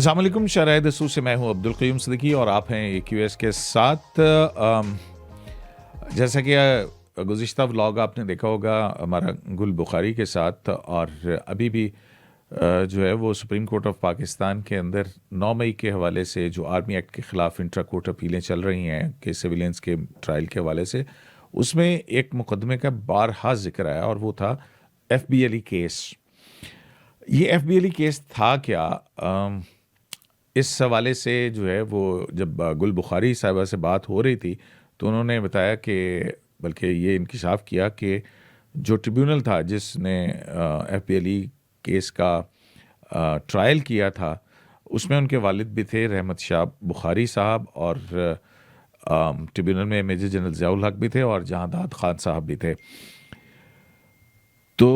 السلام علیکم، شرائط دسو سے میں ہوں عبدالقیوم صدیقی اور آپ ہیں اے کیو ایس کے ساتھ۔ جیسا کہ گزشتہ ولاگ آپ نے دیکھا ہوگا ہمارا گل بخاری کے ساتھ، اور ابھی بھی جو ہے وہ سپریم کورٹ آف پاکستان کے اندر 9 مئی کے حوالے سے جو آرمی ایکٹ کے خلاف انٹرا کورٹ اپیلیں چل رہی ہیں کہ سویلینس کے ٹرائل کے حوالے سے، اس میں ایک مقدمے کا بارہا ذکر آیا اور وہ تھا F B L E case. یہ F B L E case تھا کیا؟ اس حوالے سے جو ہے وہ جب گل بخاری صاحبہ سے بات ہو رہی تھی تو انہوں نے بتایا کہ بلکہ یہ انکشاف کیا کہ جو ٹریبیونل تھا جس نے F B L E case کا ٹرائل کیا تھا، اس میں ان کے والد بھی تھے رحمت شاہ بخاری صاحب، اور ٹریبیونل میں میجر جنرل ضیاء الحق بھی تھے اور جہاں داد خان صاحب بھی تھے۔ تو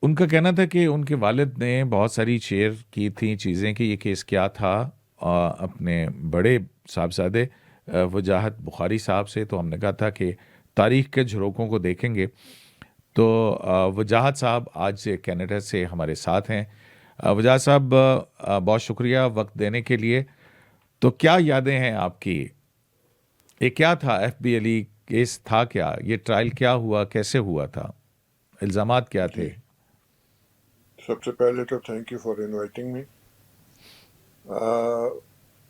ان کا کہنا تھا کہ ان کے والد نے بہت ساری شیئر کی تھیں چیزیں کہ یہ کیس کیا تھا اپنے بڑے صاحبزادے وجاہت بخاری صاحب سے۔ تو ہم نے کہا تھا کہ تاریخ کے جھروکوں کو دیکھیں گے تو وجاہت صاحب آج سے کینیڈا سے ہمارے ساتھ ہیں۔ وجاہت صاحب بہت شکریہ وقت دینے کے لیے۔ تو کیا یادیں ہیں آپ کی؟ یہ کیا تھا F B L E case تھا کیا؟ یہ ٹرائل کیا ہوا، کیسے ہوا تھا، الزامات کیا تھے؟ سب سے پہلے تو thank you for inviting me.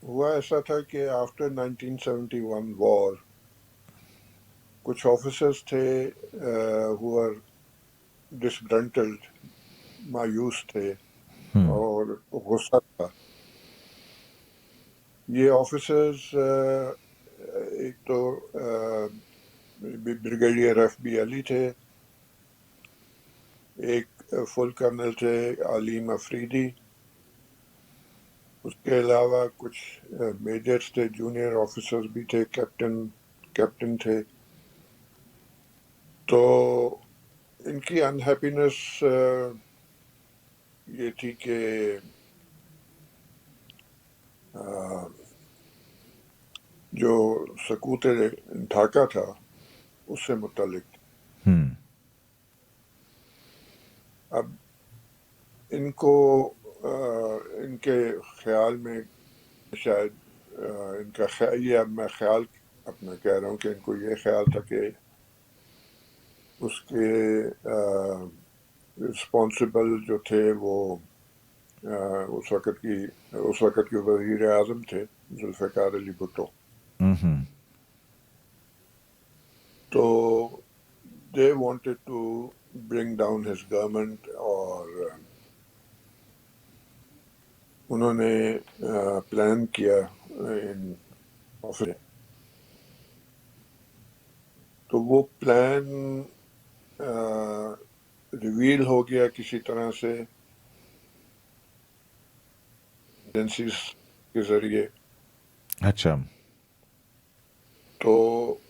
ہوا ایسا تھا کہ آفٹر 1971 وار کچھ آفیسرز تھے who were disgruntled، مایوس تھے اور غصہ تھا۔ یہ آفیسرز ایک تو بریگیڈیئر ایف بی علی تھے، ایک فل کرنل تھے علیم افریدی، اس کے علاوہ کچھ میجرز تھے، جونیئر آفیسرز بھی تھے، کیپٹن تھے۔ تو ان کی انہیپینس یہ تھی کہ جو سقوط ڈھاکہ تھا اس سے متعلق۔ اب ان کو ان کے خیال میں شاید ان کا یہ اب میں خیال اپنا کہہ رہا ہوں کہ ان کو یہ خیال تھا کہ اس کے رسپانسبل جو تھے وہ اس وقت کے وزیر اعظم تھے ذوالفقار علی بھٹو۔ تو they wanted to bring down his government، اور انہوں نے پلان کیا ان آفس، تو وہ پلان ریویل ہو گیا کسی طرح سے ایجنسیز کے ذریعے۔ اچھا، تو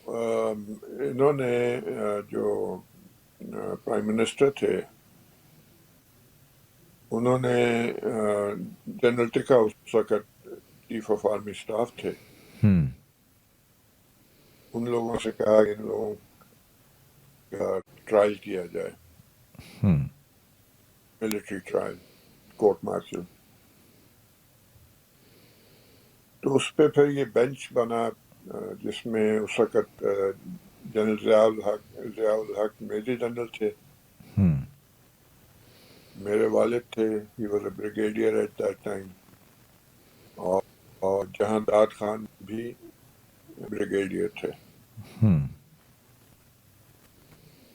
انہوں نے جو پرائم منسٹر تھے انہوں نے جنرل ٹکا اس وقت چیف آف آرمی اسٹاف تھے، ان لوگوں سے کہا کہ ان لوگوں کا ٹرائل کیا جائے، ملٹری ٹرائل، کورٹ مارشل۔ تو اس پہ پھر یہ بینچ بنا جس میں اس وقت جنرل ضیاء الحق میجر جنرل تھے، میرے والد تھے، he was a brigadier at that time, اور جہاں داد خان بھی بریگیڈیئر تھے۔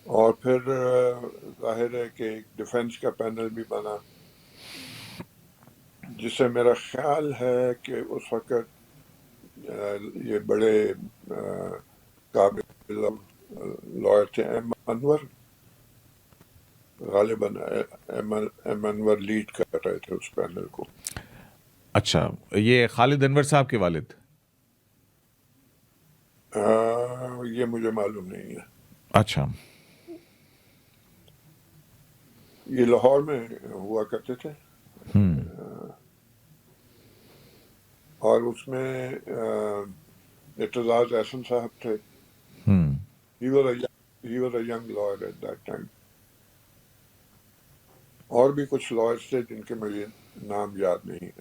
اور پھر ظاہر ہے کہ ایک ڈیفنس کا پینل بھی بنا، جس سے میرا خیال ہے کہ اس وقت یہ بڑے قابل لائر تھے، ایم انور، غالباً ایم انور لیڈ کر رہے تھے اس پینل کو۔ اچھا، یہ خالد انور صاحب کے والد؟ یہ مجھے معلوم نہیں ہے۔ اچھا، یہ لاہور میں ہوا کرتے تھے، اور اس میں اعتزاز احسن صاحب تھے۔ He was a young lawyer at that time۔ اور بھی کچھ لائرز تھے جن کے مجھے نام یاد نہیں ہے۔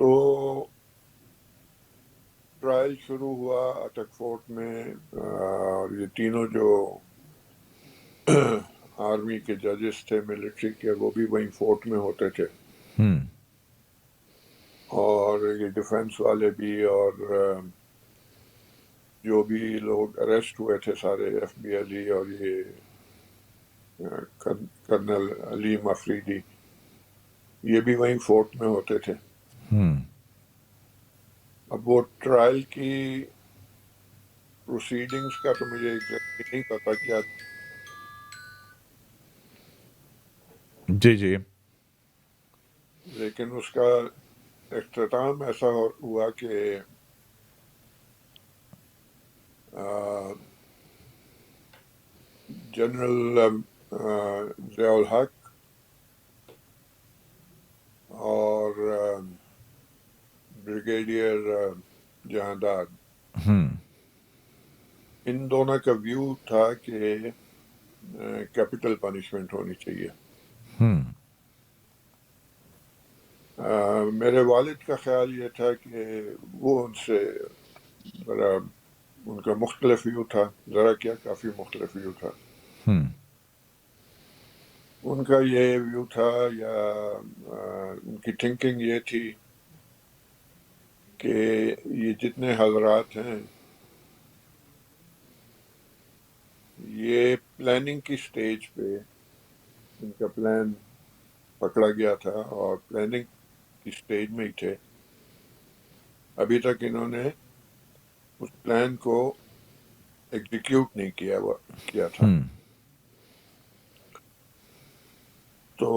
تو ٹرائل شروع ہوا اٹک فورٹ میں، اور یہ تینوں جو آرمی کے ججز تھے ملٹری کے، وہ بھی وہیں فورٹ میں ہوتے تھے، ہم اور یہ ڈیفنس والے بھی، اور جو بھی لوگ اریسٹ ہوئے تھے سارے، ایف بی علی اور یہ کرنل علیم افریدی، یہ بھی وہیں فورٹ میں ہوتے تھے۔ ہم اب وہ ٹرائل کی پروسیڈنگز کا تو مجھے ایگزیکٹلی نہیں پتا کیا، جی جی۔ لیکن اس کا اختتام ایسا ہوا کہ جنرل ضیاء الحق اور بریگیڈیئر جہاندار، ہم ان دونوں کا ویو تھا کہ کیپٹل پنشمنٹ ہونی چاہیے۔ ہم میرے والد کا خیال یہ تھا کہ وہ ان سے ذرا، ان کا مختلف ویو تھا، ذرا کیا کافی مختلف ویو تھا۔ ہم ان کا یہ ویو تھا، یا ان کی تھنکنگ یہ تھی کہ یہ جتنے حضرات ہیں یہ پلاننگ کی سٹیج پہ، ان کا پلان پکڑا گیا تھا اور پلاننگ کی سٹیج میں ہی تھے، ابھی تک انہوں نے اس پلان کو ایگزیکیوٹ نہیں کیا تھا۔ ہم تو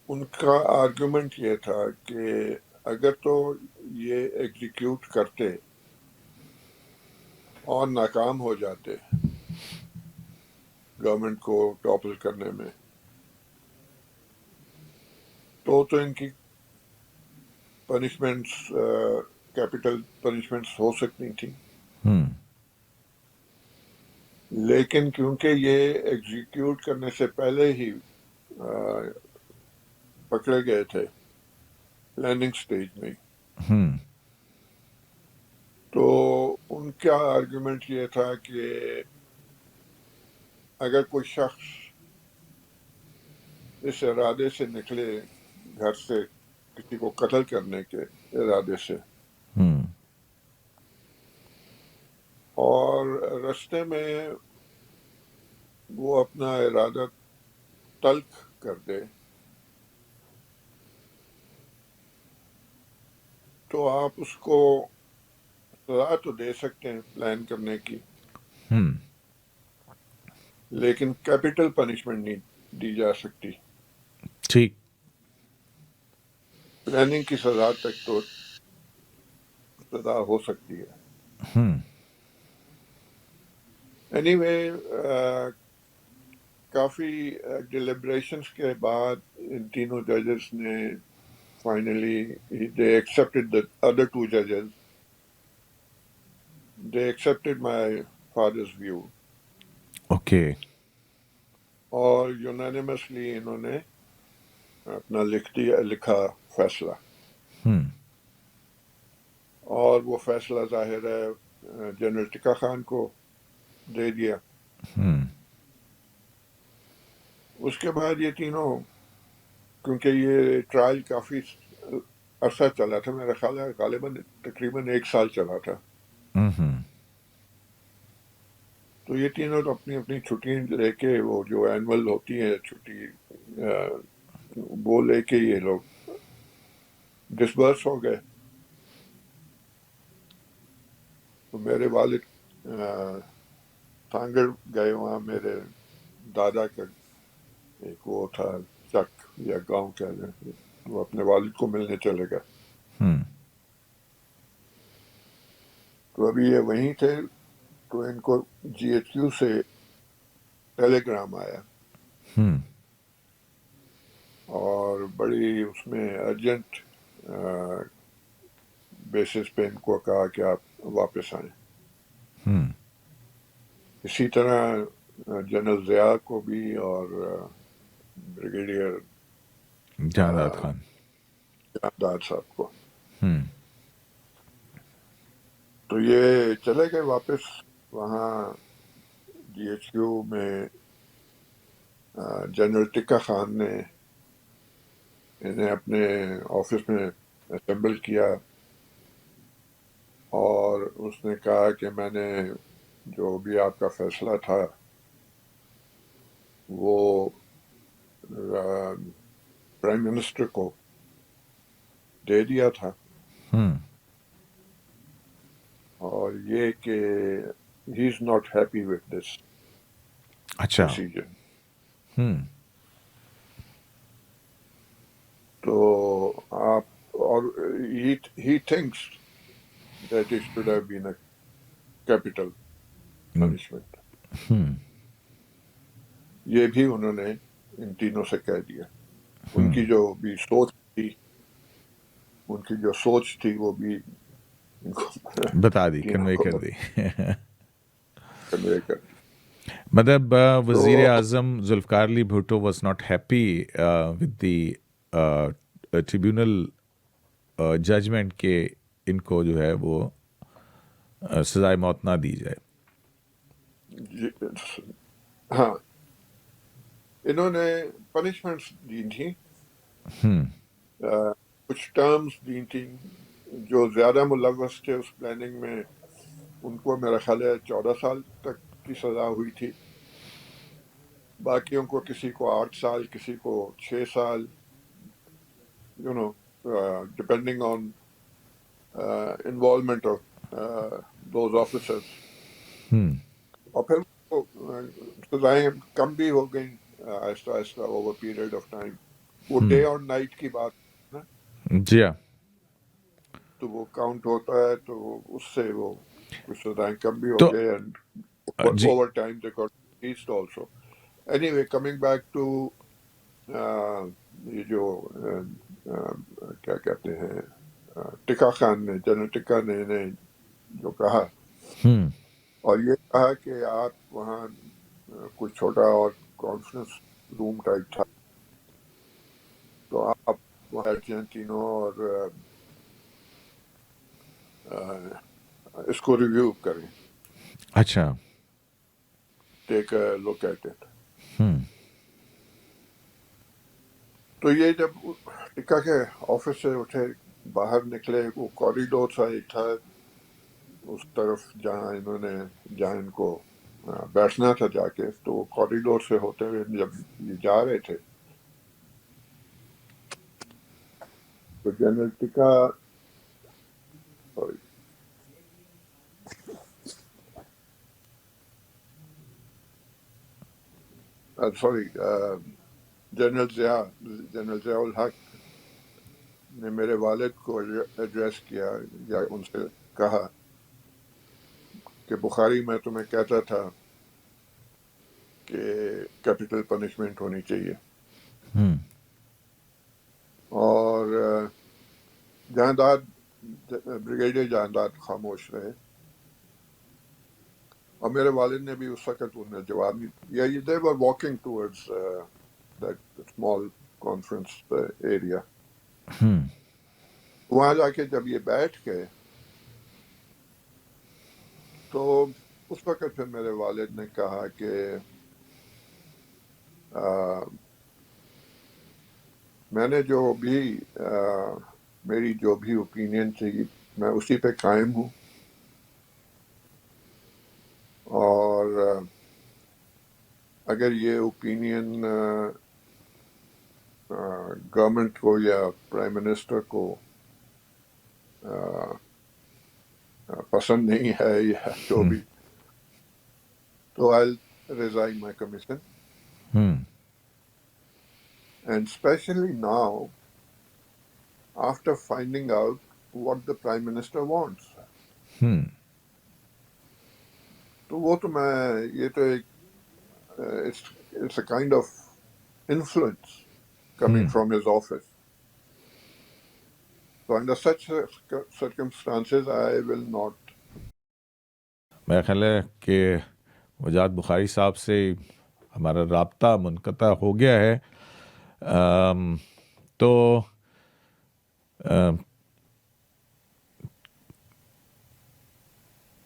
ان کا آرگومنٹ یہ تھا کہ اگر تو یہ ایگزیکیوٹ کرتے اور ناکام ہو جاتے گورنمنٹ کو ٹاپل کرنے میں، تو ان کی پنشمنٹس، کیپٹل پنشمنٹس ہو سکتی تھیں، ہم لیکن کیونکہ یہ ایگزیکیوٹ کرنے سے پہلے ہی پکڑے گئے تھے پلاننگ سٹیج میں، ہم تو ان کا آرگومنٹ یہ تھا کہ اگر کوئی شخص اس ارادے سے نکلے گھر سے کسی کو قتل کرنے کے ارادے سے، ہم اور رستے میں وہ اپنا ارادہ تلخ کر دے، تو آپ اس کو سزا تو دے سکتے ہیں پلان کرنے کی، ہم لیکن کیپٹل پنشمنٹ نہیں دی جا سکتی۔ ٹھیک۔ پلاننگ کی سزا تک تو سزا ہو سکتی ہے۔ ہم اینی وے، کافی ڈیلیبریشنس کے بعد ان تینوں ججز نے finally they accepted, the other two judges, they accepted my father's view، okay. اور یونانیمسلی انہوں نے اپنا لکھا فیصلہ، ہم اور وہ فیصلہ ظاہر ہے جنرل ٹکا خان کو دے دیا۔ ہم اس کے بعد یہ تینوں، کیونکہ یہ ٹرائل کافی عرصہ چلا تھا، میرا خیال ہے غالباً تقریباً 1 سال چلا تھا، ہم تو یہ تینوں تو اپنی اپنی چھٹیاں لے کے، وہ جو اینول ہوتی ہے چھٹی، وہ لے کے یہ لوگ ڈسبرس ہو گئے۔ تو میرے والد تھانگڑ گئے، وہاں میرے دادا کا ایک وہ تھا چک یا گاؤں کہہ لیں، وہ اپنے والد کو ملنے چلے گئے۔ ہم تو ابھی یہ وہیں تھے، تو ان کو جی ایچ کیو سے ٹیلی گرام آیا، ہم اور بڑی اس میں ارجنٹ بیسس پہ ان کو کہا کہ آپ واپس آئیں۔ ہم اسی طرح جنرل ضیاء کو بھی، اور بریگیڈیئر جانداد خان. جانداد صاحب کو. ہم. تو یہ چلے گئے واپس وہاں GHQ میں. جنرل ٹکا خان نے انہیں اپنے آفس میں اسمبل کیا اور اس نے کہا کہ میں نے جو بھی آپ کا فیصلہ تھا وہ پرائم منسٹر کو دے دیا تھا، ہم. اور یہ کہ he is not happy with this اچھا. ڈیسیجن. ہم. تو آپ اور he thinks that it should have been a capital punishment. Hmm. یہ بھی انہوں نے ان تینوں سے کہہ دیا. ان ہم. کی جو بھی سوچ تھی، ان کی جو سوچ تھی وہ بھی ان کو بتا دی، تینوں کنوے کو کر دی. کنوے کر دی. مطلب تو وزیر اعظم Zulfikar Ali Bhutto was not happy with the tribunal judgment کہ ان کو جو ہے وہ سزائے موت نہ دی جائے. ہاں، انہوں نے پنشمنٹس دی تھیں، ہم. کچھ ٹرمز دی تھیں. جو زیادہ ملوث تھے اس پلاننگ میں ان کو میرا خیال ہے 14 سال تک کی سزا ہوئی تھی. باقیوں کو کسی کو 8 سال، کسی کو 6 سال، depending on involvement of those officers. ہم. اور پھر سزائیں کم بھی ہو گئیں آہستہ آہستہ اوور پیریڈ آف ٹائم. وہ ہم. ڈے اور نائٹ کی بات ہے نا، جی ہاں. تو وہ کاؤنٹ ہوتا ہے، تو اس سے وہ کچھ سزائیں کم بھی ہو تو گئے. اینڈ جی over time they got released also. Anyway, coming back to یہ جو کیا کہتے ہیں، ٹکا خان نے، جنرل ٹکا نے انہیں جو کہا، ہم. اور یہ کہا کہ آپ وہاں کوئی چھوٹا اور کانفرنس روم ٹائپ تھا، تو آپ وہاں بیٹھ جائیں تینوں اور اس کو ریویو کریں، اچھا. ٹیک اے لک ایٹ اٹ. ہم. تو یہ جب ٹکا کے آفس سے اٹھے، باہر نکلے، وہ کوریڈور سا ایک تھا اس طرف جہاں ان کو بیٹھنا تھا جا کے. تو وہ کوریڈور سے ہوتے ہوئے جب یہ جا رہے تھے تو general tikka sorry general Zia الحق نے میرے والد کو ایڈریس کیا یا ان سے کہا کہ بخاری میں تمہیں کہتا تھا کہ کیپٹل پنشمنٹ ہونی چاہیے. ہم. اور جانداد بریگیڈیئر جانداد خاموش رہے، اور میرے والد نے بھی اس وقت انہیں جواب نہیں دیا. they were walking towards that small conference area. ہم. وہاں جا کے جب یہ بیٹھ گئے تو اس وقت پھر میرے والد نے کہا کہ میں نے جو بھی میری جو بھی اوپینین تھی میں اسی پہ قائم ہوں، اور اگر یہ اوپینین گورنمنٹ کو یا پرائم منسٹر کو پسند نہیں ہے یا جو بھی، تو I'll resign my commission. ہم. And especially now, after finding out what the Prime Minister wants. ہم. تو وہ تو میں یہ تو ایک it's a kind of influence coming ہم. from his office. So under such circumstances, I will not. میرا خیال ہے کہ وجاد بخاری صاحب سے ہمارا رابطہ منقطع ہو گیا ہے. تو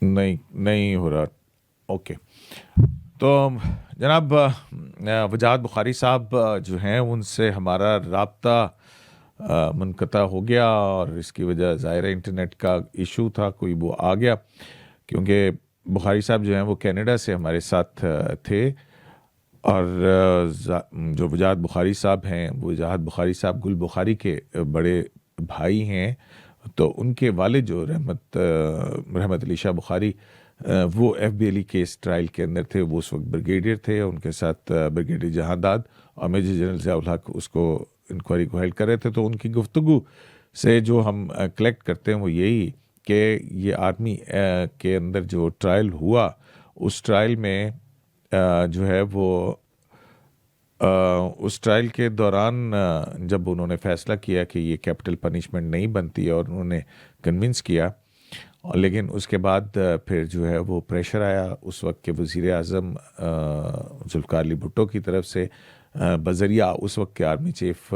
نہیں ہو رہا. اوکے. تو جناب وجاہت بخاری صاحب جو ہیں ان سے ہمارا رابطہ منقطع ہو گیا، اور اس کی وجہ ظاہر انٹرنیٹ کا ایشو تھا، کوئی وہ آ گیا، کیونکہ بخاری صاحب جو ہیں وہ کینیڈا سے ہمارے ساتھ تھے، اور جو وجاہت بخاری صاحب ہیں، وجاہت بخاری صاحب گل بخاری کے بڑے بھائی ہیں، تو ان کے والد جو رحمت علی شاہ بخاری وہ ایف بی علی کیس ٹرائل کے اندر تھے. وہ اس وقت بریگیڈیئر تھے، ان کے ساتھ بریگیڈیئر جہانداد اور میجر جنرل ضیاء الحق اس کو انکوائری کو ہیلڈ کر رہے تھے. تو ان کی گفتگو سے جو ہم کلیکٹ کرتے ہیں وہ یہی کہ یہ آرمی کے اندر جو ٹرائل ہوا، اس ٹرائل میں جو ہے وہ اس ٹرائل کے دوران جب انہوں نے فیصلہ کیا کہ یہ کیپٹل پنشمنٹ نہیں بنتی، اور انہوں نے کنونس کیا، لیکن اس کے بعد پھر جو ہے وہ پریشر آیا اس وقت کے وزیر اعظم ذوالفقار علی بھٹو کی طرف سے بذریعہ اس وقت کے army chief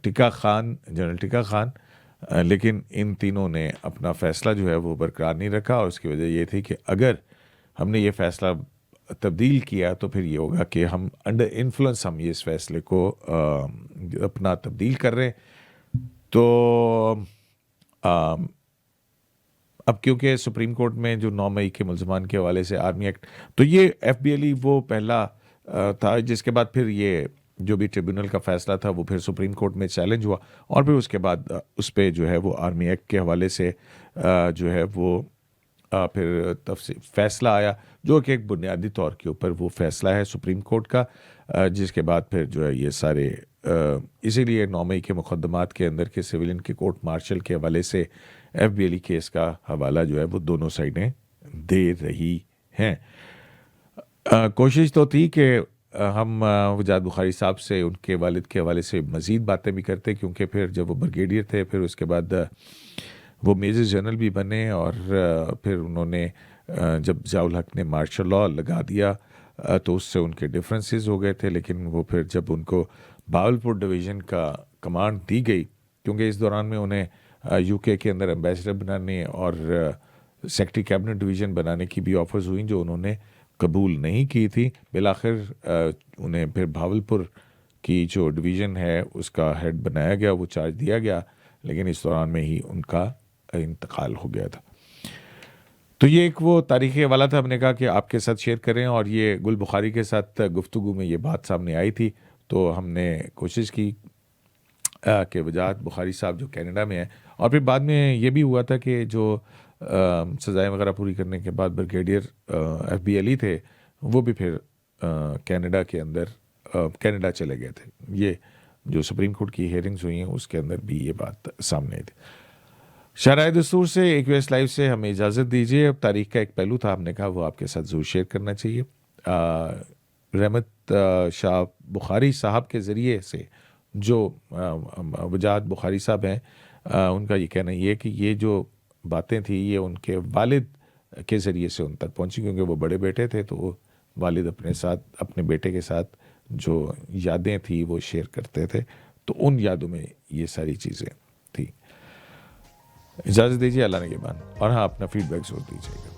tikka Khan, general tikka Khan. لیکن ان تینوں نے اپنا فیصلہ جو ہے وہ برقرار نہیں رکھا، اور اس کی وجہ یہ تھی کہ اگر ہم نے یہ فیصلہ تبدیل کیا تو پھر یہ ہوگا کہ ہم انڈر انفلوئنس ہم یہ اس فیصلے کو اپنا تبدیل کر رہے. تو اب کیونکہ سپریم کورٹ میں جو 9 مئی کے ملزمان کے حوالے سے آرمی ایکٹ، تو یہ ایف بی علی وہ پہلا تھا، جس کے بعد پھر یہ جو بھی ٹریبیونل کا فیصلہ تھا وہ پھر سپریم کورٹ میں چیلنج ہوا، اور پھر اس کے بعد اس پہ جو ہے وہ آرمی ایکٹ کے حوالے سے جو ہے وہ پھر فیصلہ آیا، جو کہ ایک بنیادی طور کے اوپر وہ فیصلہ ہے سپریم کورٹ کا، جس کے بعد پھر جو ہے یہ سارے اسی لیے 9 مئی کے مقدمات کے اندر کے سویلین کے کورٹ مارشل کے حوالے سے ایف بی علی کیس کا حوالہ جو ہے وہ دونوں سائڈیں دے رہی ہیں. کوشش تو تھی کہ ہم وجاہت بخاری صاحب سے ان کے والد کے حوالے سے مزید باتیں بھی کرتے، کیونکہ پھر جب وہ بریگیڈیئر تھے، پھر اس کے بعد وہ میجر جنرل بھی بنے، اور پھر انہوں نے جب ضیاء الحق نے مارشل لاء لگا دیا تو اس سے ان کے ڈفرینسز ہو گئے تھے. لیکن وہ پھر جب ان کو باولپور ڈویژن کا کمانڈ دی گئی، کیونکہ اس دوران میں انہیں یو کے اندر ایمبیسڈر بنانے اور سیکرٹری کیبنٹ ڈویژن بنانے کی بھی آفرز ہوئیں، جو انہوں نے قبول نہیں کی تھی. بالآخر انہیں پھر بھاولپور کی جو ڈویژن ہے اس کا ہیڈ بنایا گیا، وہ چارج دیا گیا، لیکن اس دوران میں ہی ان کا انتقال ہو گیا تھا. تو یہ ایک وہ تاریخی حوالہ تھا، ہم نے کہا کہ آپ کے ساتھ شیئر کریں، اور یہ گل بخاری کے ساتھ گفتگو میں یہ بات سامنے آئی تھی، تو ہم نے کوشش کی کہ وجاہت بخاری صاحب جو کینیڈا میں ہیں، اور پھر بعد میں یہ بھی ہوا تھا کہ جو سزائیں وغیرہ پوری کرنے کے بعد بریگیڈیئر ایف بی علی تھے، وہ بھی پھر کینیڈا کے اندر کینیڈا چلے گئے تھے. یہ جو سپریم کورٹ کی ہیئرنگز ہوئی ہیں اس کے اندر بھی یہ بات سامنے آئی تھی. شاہراہ دستور سے ایک ویس لائیو سے ہمیں اجازت دیجیے. اب تاریخ کا ایک پہلو تھا، ہم نے کہا وہ آپ کے ساتھ ضرور شیئر کرنا چاہیے. رحمت شاہ بخاری صاحب کے ذریعے سے جو وجاہت بخاری صاحب ہیں، ان کا یہ کہنا یہ ہے کہ یہ جو باتیں تھیں یہ ان کے والد کے ذریعے سے ان تک پہنچی، کیونکہ وہ بڑے بیٹے تھے، تو وہ والد اپنے ساتھ اپنے بیٹے کے ساتھ جو یادیں تھیں وہ شیئر کرتے تھے، تو ان یادوں میں یہ ساری چیزیں تھیں. اجازت دیجیے، اللہ نگہبان. اور ہاں، اپنا فیڈ بیک ضرور دیجیے گا.